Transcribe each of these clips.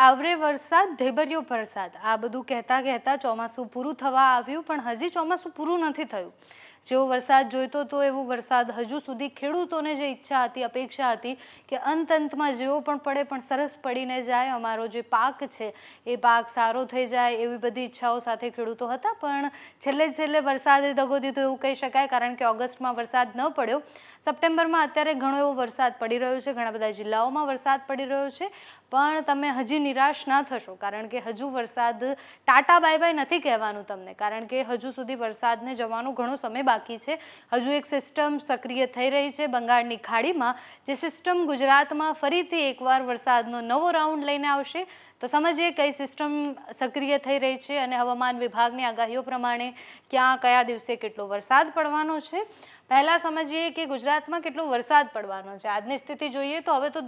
આવરે વરસાદ ઢેબરિયો વરસાદ આ બધું કહેતા કહેતા ચોમાસું પૂરું થવા આવ્યું, પણ હજી ચોમાસું પૂરું નથી થયું। જેવો વરસાદ જોઈતો તો એવો વરસાદ હજુ સુધી ખેડૂતોને જે ઈચ્છા હતી, અપેક્ષા હતી કે અંતમાં જેવો પણ પડે પણ સરસ પડીને જાય, અમારો જે પાક છે એ પાક સારો થઈ જાય, એવી બધી ઈચ્છાઓ સાથે ખેડૂતો હતા। પણ છેલ્લે વરસાદે દગો દીધો એવું કહી શકાય, કારણ કે ઓગસ્ટમાં વરસાદ ન પડ્યો। સપ્ટેમ્બરમાં અત્યારે ઘણો એવો વરસાદ પડી રહ્યો છે, ઘણા બધા જિલ્લાઓમાં વરસાદ પડી રહ્યો છે, પણ તમે હજી નિરાશ ના થશો, કારણ કે હજુ વરસાદ ટાટા બાય બાય નથી કહેવાનું તમને, કારણ કે હજુ સુધી વરસાદને જવાનો ઘણો સમય બાકી છે। હજુ એક સિસ્ટમ સક્રિય થઈ રહી છે બંગાળની ખાડીમાં, જે સિસ્ટમ ગુજરાતમાં ફરીથી એકવાર વરસાદનો નવો રાઉન્ડ લઈને આવશે। તો સમજીએ કઈ સિસ્ટમ સક્રિય થઈ રહી છે અને હવામાન વિભાગની આગાહીઓ પ્રમાણે ક્યાં કયા દિવસે કેટલો વરસાદ પડવાનો છે। પહેલા સમજીએ કે ગુજરાતમાં કેટલો વરસાદ પડવાનો છે। આજની સ્થિતિ જોઈએ તો હવે તો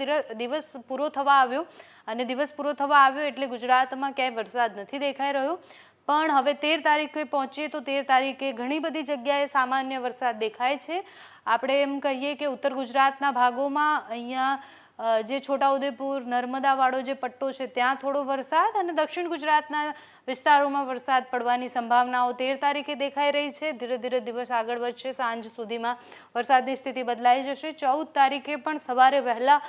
દિવસ પૂરો થવા આવ્યો, અને દિવસ પૂરો થવા આવ્યો એટલે ગુજરાતમાં ક્યાંય વરસાદ નથી દેખાઈ રહ્યો, પણ હવે 13 તારીખે પહોંચીએ તો 13 તારીખે ઘણી બધી જગ્યાએ સામાન્ય વરસાદ દેખાય છે। આપણે એમ કહીએ કે ઉત્તર ગુજરાતના ભાગોમાં અહીંયા જે છોટાઉદેપુર નર્મદાવાળો જે પટ્ટો છે ત્યાં થોડો વરસાદ, અને દક્ષિણ ગુજરાતના વિસ્તારોમાં વરસાદ પડવાની સંભાવનાઓ 13 તારીખે દેખાઈ રહી છે। ધીરે ધીરે દિવસ આગળ વધશે, સાંજ સુધીમાં વરસાદની સ્થિતિ બદલાઈ જશે। 14 તારીખે પણ સવારે વહેલા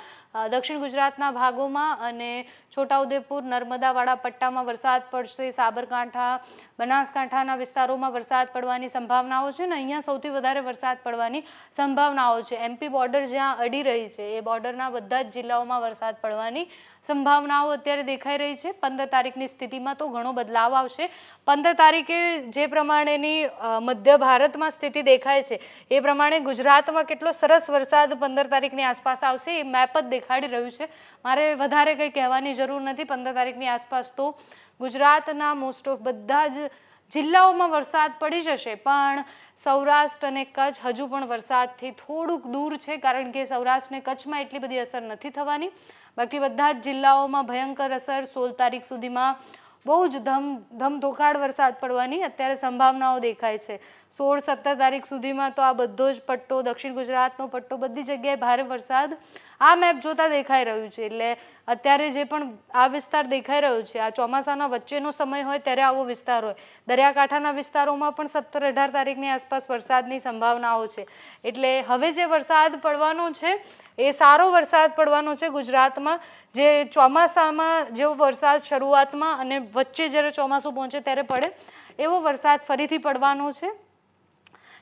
દક્ષિણ ગુજરાતના ભાગોમાં અને છોટાઉદેપુર નર્મદાવાળા પટ્ટામાં વરસાદ પડશે। સાબરકાંઠા, બનાસકાંઠાના વિસ્તારોમાં વરસાદ પડવાની સંભાવનાઓ છે, ને અહીંયા સૌથી વધારે વરસાદ પડવાની સંભાવનાઓ છે। એમપી બોર્ડર જ્યાં અડી રહી છે એ બોર્ડરના બધા જ જિલ્લાઓમાં વરસાદ પડવાની સંભાવનાઓ અત્યારે દેખાઈ રહી છે। 15 તારીખની સ્થિતિમાં તો ઘણો બદલાવ આવશે। 15 તારીખે જે પ્રમાણેની મધ્ય ભારતમાં સ્થિતિ દેખાય છે એ પ્રમાણે ગુજરાતમાં કેટલો સરસ વરસાદ 15 તારીખની આસપાસ આવશે એ મેપ જ દેખાડી રહ્યું છે। મારે વધારે કંઈ કહેવાની જરૂર નથી। 15 તારીખની આસપાસ તો ગુજરાતના મોસ્ટ ઓફ બધા જ જિલ્લાઓમાં વરસાદ પડી જશે, પણ સૌરાષ્ટ્ર અને કચ્છ હજુ પણ વરસાદથી થોડુંક દૂર છે, કારણ કે સૌરાષ્ટ્ર અને કચ્છમાં એટલી બધી અસર નથી થવાની। બાકી બધા જ જિલ્લાઓમાં ભયંકર અસર 16 તારીખ સુધીમાં બહુ જ ધમધોખાડ વરસાદ પડવાની અત્યારે સંભાવનાઓ દેખાય છે। 16-17 તારીખ સુધીમાં તો આ બધો જ પટ્ટો, દક્ષિણ ગુજરાતનો પટ્ટો, બધી જગ્યાએ ભારે વરસાદ આ મેપ જોતા દેખાઈ રહ્યું છે। એટલે અત્યારે જે પણ આ વિસ્તાર દેખાઈ રહ્યો છે, આ ચોમાસાના વચ્ચેનો સમય હોય ત્યારે આવો વિસ્તાર હોય। દરિયાકાંઠાના વિસ્તારોમાં પણ 17-18 તારીખની આસપાસ વરસાદની સંભાવનાઓ છે। એટલે હવે જે વરસાદ પડવાનો છે એ સારો વરસાદ પડવાનો છે ગુજરાતમાં। જે ચોમાસામાં જેવો વરસાદ શરૂઆતમાં અને વચ્ચે જ્યારે ચોમાસું પહોંચે ત્યારે પડે એવો વરસાદ ફરીથી પડવાનો છે।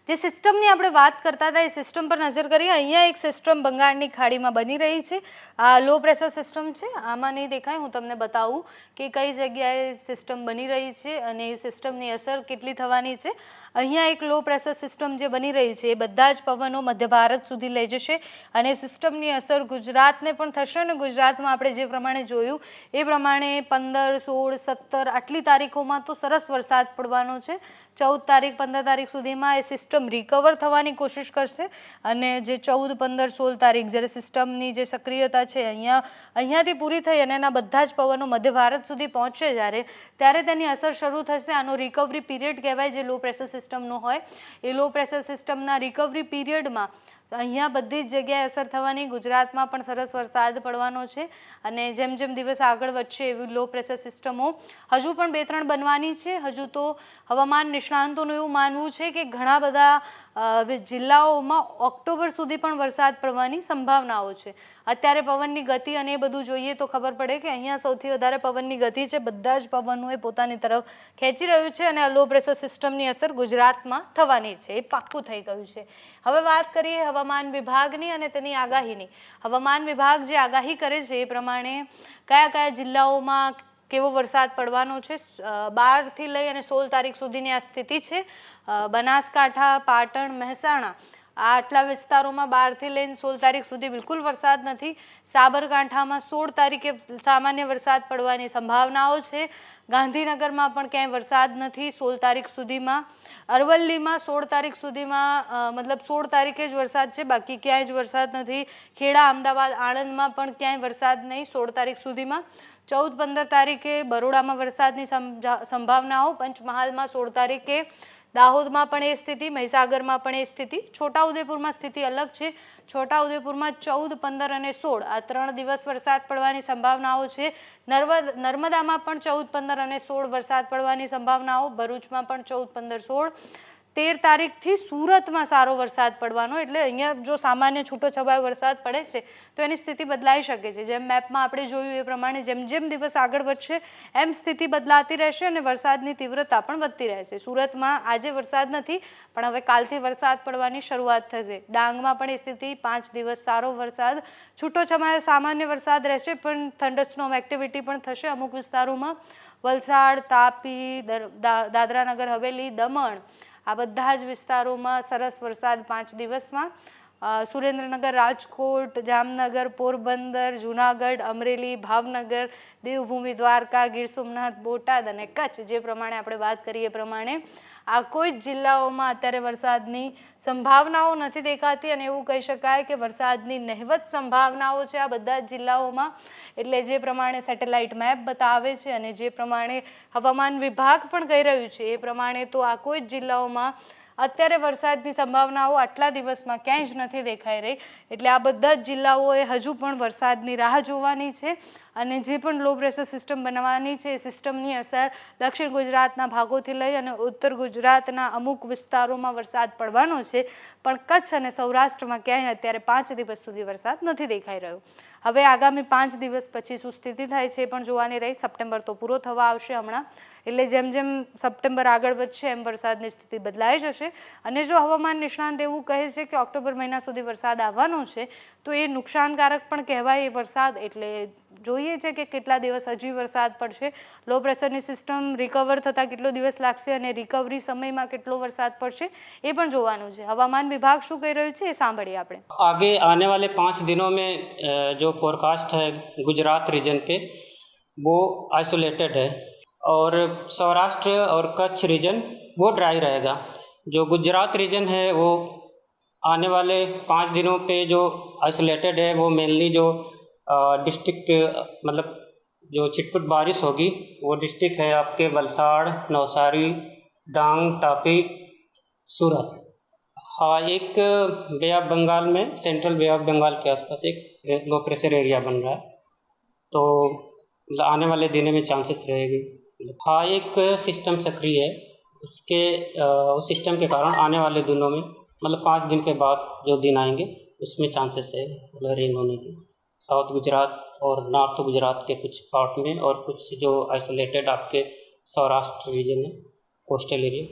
જે સિસ્ટમની આપણે વાત કરતા હતા એ સિસ્ટમ પર નજર કરીએ। અહીંયા એક સિસ્ટમ બંગાળની ખાડીમાં બની રહી છે, આ લો પ્રેશર સિસ્ટમ છે। આમાં નહીં દેખાય, હું તમને બતાવું કે કઈ જગ્યાએ સિસ્ટમ બની રહી છે અને એ સિસ્ટમની અસર કેટલી થવાની છે। અહીંયા એક લો પ્રેશર સિસ્ટમ જે બની રહી છે એ બધા જ પવનો મધ્ય ભારત સુધી લઈ જશે, અને સિસ્ટમની અસર ગુજરાતને પણ થશે। અને ગુજરાતમાં આપણે જે પ્રમાણે જોયું એ પ્રમાણે 15, 16, 17 આટલી તારીખોમાં તો સરસ વરસાદ પડવાનો છે। 14 તારીખ, 15 તારીખ સુધીમાં એ સિસ્ટમ રિકવર થવાની કોશિશ કરશે, અને જે 14, 15, 16 તારીખ જ્યારે સિસ્ટમની જે સક્રિયતા છે અહીંયાથી પૂરી થઈ અને એના બધા જ પવનો મધ્ય ભારત સુધી પહોંચશે ત્યારે તેની અસર શરૂ થશે। આનો રિકવરી પીરિયડ કહેવાય, જે લો પ્રેશર સિસ્ટમનો હોય એ લો પ્રેશર સિસ્ટમના રિકવરી પીરિયડમાં અહીંયા બધી જ જગ્યાએ અસર થવાની। ગુજરાતમાં પણ સરસ વરસાદ પડવાનો છે, અને જેમ જેમ દિવસ આગળ વધશે એવી લો પ્રેશર સિસ્ટમો હજુ પણ 2-3 બનવાની છે। હજુ તો હવામાન નિષ્ણાંતોનું એવું માનવું છે કે ઘણા બધા જિલ્લાઓમાં ઓક્ટોબર સુધી પણ વરસાદ પડવાની સંભાવનાઓ છે। અત્યારે પવનની ગતિ અને એ બધું જોઈએ તો ખબર પડે કે અહીંયા સૌથી વધારે પવનની ગતિ છે, બધા જ પવનો એ પોતાની તરફ ખેંચી રહ્યું છે, અને આ લો પ્રેશર સિસ્ટમની અસર ગુજરાતમાં થવાની છે, એ પાક્કું થઈ ગયું છે। હવે વાત કરીએ હવામાન વિભાગની અને તેની આગાહીની। હવામાન વિભાગ જે આગાહી કરે છે એ પ્રમાણે કયા કયા જિલ્લાઓમાં કેવો વરસાદ પડવાનો છે 12 થી લઈ અને 16 તારીખ સુધીની આ સ્થિતિ છે। બનાસકાંઠા, પાટણ, મહેસાણા આટલા વિસ્તારોમાં 12 થી લઈને 16 તારીખ સુધી બિલકુલ વરસાદ નથી। સાબરકાંઠામાં 16 તારીખે સામાન્ય વરસાદ પડવાની સંભાવનાઓ છે। ગાંધીનગરમાં પણ ક્યાંય વરસાદ નથી 16 તારીખ સુધીમાં। અરવલ્લીમાં 16 તારીખ સુધીમાં મતલબ 16 તારીખે જ વરસાદ છે, બાકી ક્યાંય જ વરસાદ નથી। ખેડા, અમદાવાદ, આણંદમાં પણ ક્યાંય વરસાદ નહીં 16 તારીખ સુધીમાં। 14-15 તારીખે બરોડામાં વરસાદની સંભાવનાઓ। પંચમહાલમાં 16 તારીખે દાહોદમાં પણ એ સ્થિતિ, મહીસાગરમાં પણ એ સ્થિતિ. છોટાઉદેપુરમાં સ્થિતિ અલગ છે. છોટાઉદેપુરમાં 14, 15 અને 16 આ 3 દિવસ વરસાદ પડવાની સંભાવનાઓ છે. નર્મદામાં પણ 14, 15 અને 16 વરસાદ પડવાની સંભાવનાઓ. ભરૂચમાં પણ 14, 15, 16. 13 તારીખથી સુરતમાં સારો વરસાદ પડવાનો, એટલે અહીંયા જો સામાન્ય છૂટો છવાયો વરસાદ પડે છે તો એની સ્થિતિ બદલાઈ શકે છે. જેમ મેપમાં આપણે જોયું એ પ્રમાણે જેમ જેમ દિવસ આગળ વધશે એમ સ્થિતિ બદલાતી રહેશે અને વરસાદની તીવ્રતા પણ વધતી રહેશે. સુરતમાં આજે વરસાદ નથી, પણ હવે કાલથી વરસાદ પડવાની શરૂઆત થશે. ડાંગમાં પણ એ સ્થિતિ 5 દિવસ સારો વરસાદ, છૂટો છવાયો સામાન્ય વરસાદ રહેશે, પણ થંડરસ્ટોર્મ એક્ટિવિટી પણ થશે અમુક વિસ્તારોમાં. વલસાડ, તાપી, દાદરાનગર હવેલી, દમણ આ બધા જ વિસ્તારોમાં સરસ વરસાદ 5 દિવસમાં. સુરેન્દ્રનગર, રાજકોટ, જામનગર, પોરબંદર, જૂનાગઢ, અમરેલી, ભાવનગર, દેવભૂમિ દ્વારકા, ગીર સોમનાથ, બોટાદ અને કચ્છ, જે પ્રમાણે આપણે વાત કરીએ એ પ્રમાણે આ કોઈ જ જિલ્લાઓમાં અત્યારે વરસાદની સંભાવનાઓ નથી દેખાતી અને એવું કહી શકાય કે વરસાદની નહિવત સંભાવનાઓ છે આ બધા જ જિલ્લાઓમાં. એટલે જે પ્રમાણે સેટેલાઇટ મેપ બતાવે છે અને જે પ્રમાણે હવામાન વિભાગ પણ કહી રહ્યું છે એ પ્રમાણે તો આ કોઈ જ જિલ્લાઓમાં અત્યારે વરસાદની સંભાવનાઓ આટલા દિવસમાં ક્યાંય જ નથી દેખાઈ રહી. એટલે આ બધા જ જિલ્લાઓએ હજુ પણ વરસાદની રાહ જોવાની છે અને જે પણ લો પ્રેશર સિસ્ટમ બનવાની છે એ સિસ્ટમની અસર દક્ષિણ ગુજરાતના ભાગોથી લઈ અને ઉત્તર ગુજરાતના અમુક વિસ્તારોમાં વરસાદ પડવાનો છે, પણ કચ્છ અને સૌરાષ્ટ્રમાં ક્યાંય અત્યારે 5 દિવસ સુધી વરસાદ નથી દેખાઈ રહ્યો. હવે આગામી 5 દિવસ પછી શું સ્થિતિ થાય છે એ પણ જોવાની રહી. સપ્ટેમ્બર તો પૂરો થવા આવશે હમણાં, એટલે જેમ જેમ સપ્ટેમ્બર આગળ વધશે એમ વરસાદની સ્થિતિ બદલાઈ જશે. અને જો હવામાન નિષ્ણાંત એવું કહે છે કે ઓક્ટોબર મહિના સુધી વરસાદ આવવાનો છે તો એ નુકસાનકારક પણ કહેવાય એ વરસાદ. એટલે જોઈએ છે કે કેટલા દિવસ હજી વરસાદ પડશે, લો પ્રેશરની સિસ્ટમ રિકવર થતાં કેટલો દિવસ લાગશે અને રિકવરી સમયમાં કેટલો વરસાદ પડશે એ પણ જોવાનું છે. હવામાન વિભાગ શું કહી રહ્યું છે એ સાંભળીએ આપણે. आगे आने वाले 5 दिनों में जो फोरकास्ट है गुजरात रीजन पे वो आइसोलेटेड है और सौराष्ट्र और कच्छ रीजन वो ड्राई रहेगा. जो गुजरात रीजन है वो आने वाले 5 दिनों पे जो आइसोलेटेड है वो मेनली जो डिस्ट्रिक्ट मतलब जो छिटपुट बारिश होगी वो डिस्ट्रिक्ट है आपके वलसाड़, नवसारी, डांग, तापी, सूरत. हाँ, एक बे ऑफ बंगाल में सेंट्रल बे ऑफ बंगाल के आसपास एक लो प्रेशर एरिया बन रहा है, तो आने वाले दिनों में चांसेस रहेगी. हाँ, एक सिस्टम सक्रिय है, उसके उस सिस्टम के कारण आने वाले दिनों में मतलब 5 दिन के बाद जो दिन आएंगे उसमें चांसेस है मतलब रेन होने की. साउथ गुजरात और नॉर्थ गुजरात के कुछ पार्ट में और कुछ जो आइसोलेटेड आपके सौराष्ट्र रीजन है कोस्टल एरिया.